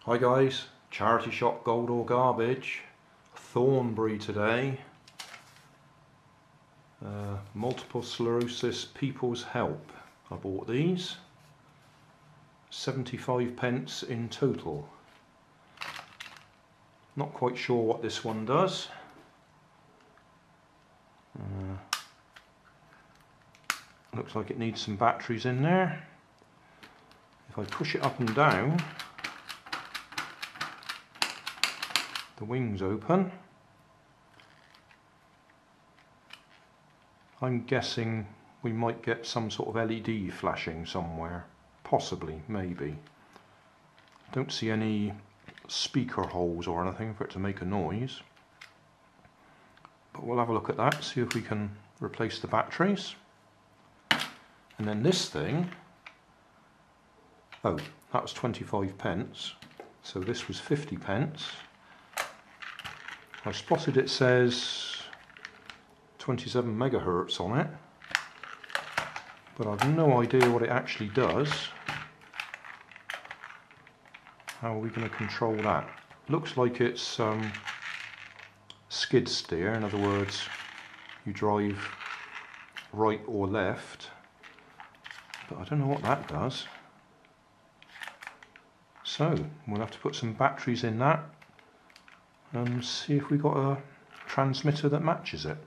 Hi guys, charity shop Gold or Garbage, Thornbury today, multiple sclerosis People's Help. I bought these, 75 pence in total. Not quite sure what this one does. Looks like it needs some batteries in there. If I push it up and down, the wings open. I'm guessing we might get some sort of LED flashing somewhere, possibly, maybe. Don't see any speaker holes or anything for it to make a noise, but we'll have a look at that, see if we can replace the batteries. And then this thing, oh, that was 25 pence, so this was 50 pence. I've spotted it says 27 megahertz on it, but I've no idea what it actually does. How are we going to control that? Looks like it's skid steer, in other words you drive right or left, but I don't know what that does. So we'll have to put some batteries in that and see if we got a transmitter that matches it.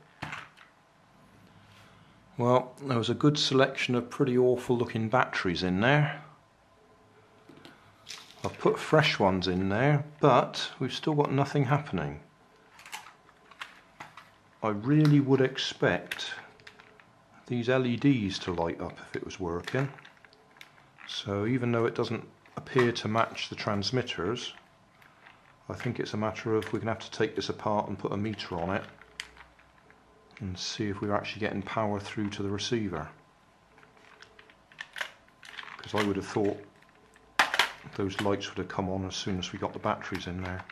Well, there was a good selection of pretty awful looking batteries in there. I've put fresh ones in there, but we've still got nothing happening. I really would expect these LEDs to light up if it was working. So even though it doesn't appear to match the transmitters, I think it's a matter of we're going to have to take this apart and put a meter on it and see if we're actually getting power through to the receiver. Because I would have thought those lights would have come on as soon as we got the batteries in there.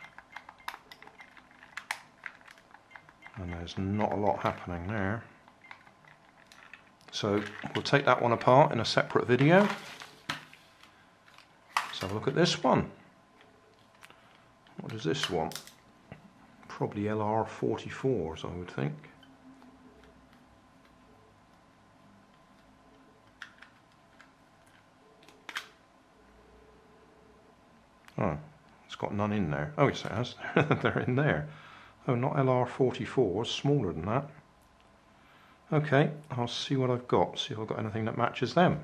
And there's not a lot happening there. So we'll take that one apart in a separate video. Let's have a look at this one. What does this want? Probably LR44s, I would think. Oh, it's got none in there. Oh, it has. They're in there. Oh, not LR44s, smaller than that. Okay, I'll see what I've got, see if I've got anything that matches them.